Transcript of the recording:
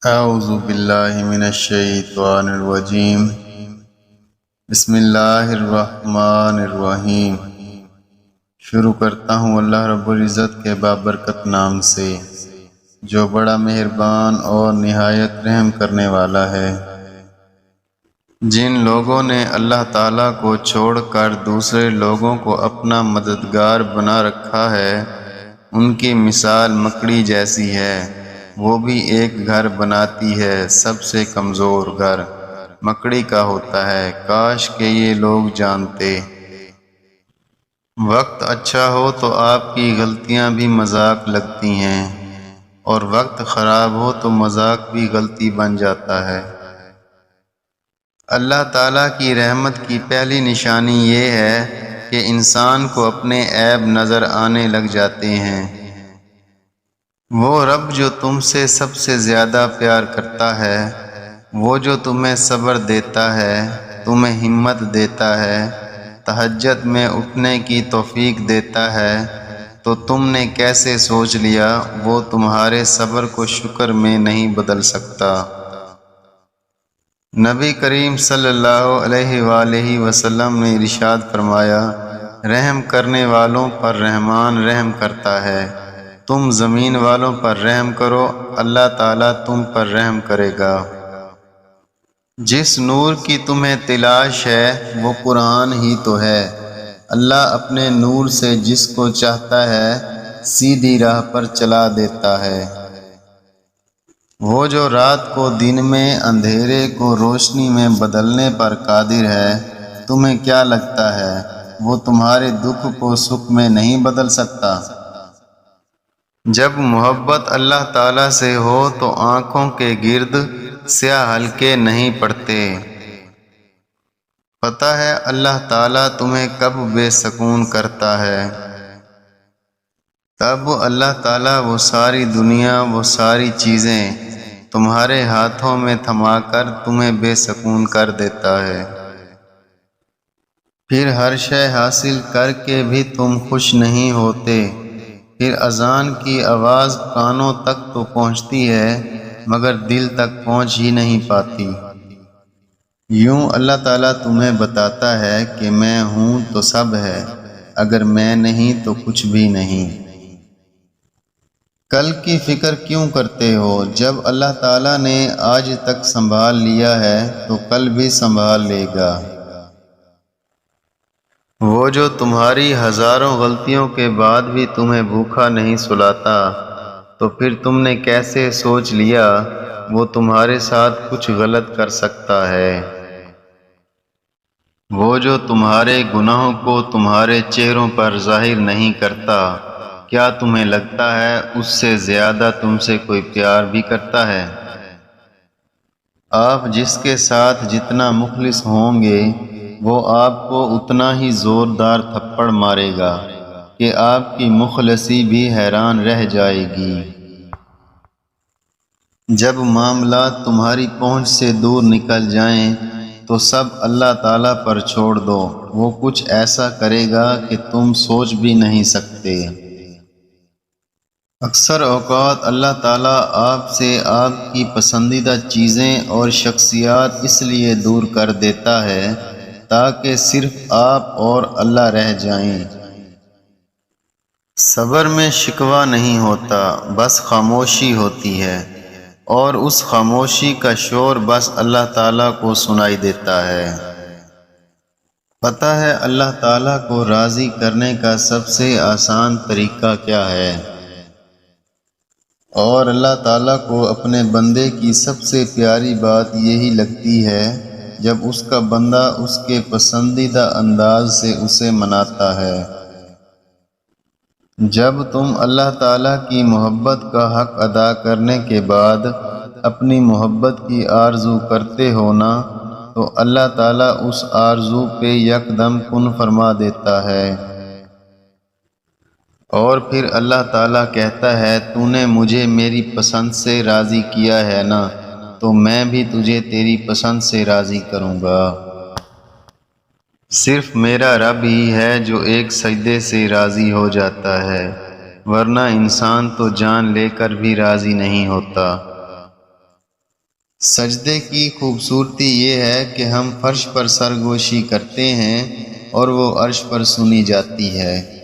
اعوذ باللہ من الشیطان الرجیم بسم اللہ الرحمن الرحیم۔ شروع کرتا ہوں اللہ رب العزت کے بابرکت نام سے جو بڑا مہربان اور نہایت رحم کرنے والا ہے۔ جن لوگوں نے اللہ تعالیٰ کو چھوڑ کر دوسرے لوگوں کو اپنا مددگار بنا رکھا ہے، ان کی مثال مکڑی جیسی ہے، وہ بھی ایک گھر بناتی ہے، سب سے کمزور گھر مکڑی کا ہوتا ہے، کاش کہ یہ لوگ جانتے۔ وقت اچھا ہو تو آپ کی غلطیاں بھی مذاق لگتی ہیں، اور وقت خراب ہو تو مذاق بھی غلطی بن جاتا ہے۔ اللہ تعالیٰ کی رحمت کی پہلی نشانی یہ ہے کہ انسان کو اپنے عیب نظر آنے لگ جاتے ہیں۔ وہ رب جو تم سے سب سے زیادہ پیار کرتا ہے، وہ جو تمہیں صبر دیتا ہے، تمہیں ہمت دیتا ہے، تہجد میں اٹھنے کی توفیق دیتا ہے، تو تم نے کیسے سوچ لیا وہ تمہارے صبر کو شکر میں نہیں بدل سکتا؟ نبی کریم صلی اللہ علیہ وآلہ وسلم نے ارشاد فرمایا، رحم کرنے والوں پر رحمان رحم کرتا ہے، تم زمین والوں پر رحم کرو، اللہ تعالیٰ تم پر رحم کرے گا۔ جس نور کی تمہیں تلاش ہے وہ قرآن ہی تو ہے، اللہ اپنے نور سے جس کو چاہتا ہے سیدھی راہ پر چلا دیتا ہے۔ وہ جو رات کو دن میں، اندھیرے کو روشنی میں بدلنے پر قادر ہے، تمہیں کیا لگتا ہے وہ تمہارے دکھ کو سکھ میں نہیں بدل سکتا؟ جب محبت اللہ تعالیٰ سے ہو تو آنکھوں کے گرد سیاہ حلقے نہیں پڑتے۔ پتہ ہے اللہ تعالیٰ تمہیں کب بے سکون کرتا ہے؟ تب اللہ تعالیٰ وہ ساری دنیا، وہ ساری چیزیں تمہارے ہاتھوں میں تھما کر تمہیں بے سکون کر دیتا ہے۔ پھر ہر شے حاصل کر کے بھی تم خوش نہیں ہوتے، پھر اذان کی آواز کانوں تک تو پہنچتی ہے مگر دل تک پہنچ ہی نہیں پاتی۔ یوں اللہ تعالیٰ تمہیں بتاتا ہے کہ میں ہوں تو سب ہے، اگر میں نہیں تو کچھ بھی نہیں۔ کل کی فکر کیوں کرتے ہو؟ جب اللہ تعالیٰ نے آج تک سنبھال لیا ہے تو کل بھی سنبھال لے گا۔ وہ جو تمہاری ہزاروں غلطیوں کے بعد بھی تمہیں بھوکا نہیں سلاتا، تو پھر تم نے کیسے سوچ لیا وہ تمہارے ساتھ کچھ غلط کر سکتا ہے؟ وہ جو تمہارے گناہوں کو تمہارے چہروں پر ظاہر نہیں کرتا، کیا تمہیں لگتا ہے اس سے زیادہ تم سے کوئی پیار بھی کرتا ہے؟ آپ جس کے ساتھ جتنا مخلص ہوں گے وہ آپ کو اتنا ہی زوردار تھپڑ مارے گا کہ آپ کی مخلصی بھی حیران رہ جائے گی۔ جب معاملات تمہاری پہنچ سے دور نکل جائیں تو سب اللہ تعالیٰ پر چھوڑ دو، وہ کچھ ایسا کرے گا کہ تم سوچ بھی نہیں سکتے۔ اکثر اوقات اللہ تعالیٰ آپ سے آپ کی پسندیدہ چیزیں اور شخصیات اس لیے دور کر دیتا ہے تاکہ صرف آپ اور اللہ رہ جائیں۔ صبر میں شکوہ نہیں ہوتا، بس خاموشی ہوتی ہے، اور اس خاموشی کا شور بس اللہ تعالیٰ کو سنائی دیتا ہے۔ پتہ ہے اللہ تعالیٰ کو راضی کرنے کا سب سے آسان طریقہ کیا ہے؟ اور اللہ تعالیٰ کو اپنے بندے کی سب سے پیاری بات یہی لگتی ہے جب اس کا بندہ اس کے پسندیدہ انداز سے اسے مناتا ہے۔ جب تم اللہ تعالیٰ کی محبت کا حق ادا کرنے کے بعد اپنی محبت کی آرزو کرتے ہو نا، تو اللہ تعالیٰ اس آرزو پہ یکدم کن فرما دیتا ہے۔ اور پھر اللہ تعالیٰ کہتا ہے تو نے مجھے میری پسند سے راضی کیا ہے نا، تو میں بھی تجھے تیری پسند سے راضی کروں گا۔ صرف میرا رب ہی ہے جو ایک سجدے سے راضی ہو جاتا ہے، ورنہ انسان تو جان لے کر بھی راضی نہیں ہوتا۔ سجدے کی خوبصورتی یہ ہے کہ ہم فرش پر سرگوشی کرتے ہیں اور وہ عرش پر سنی جاتی ہے۔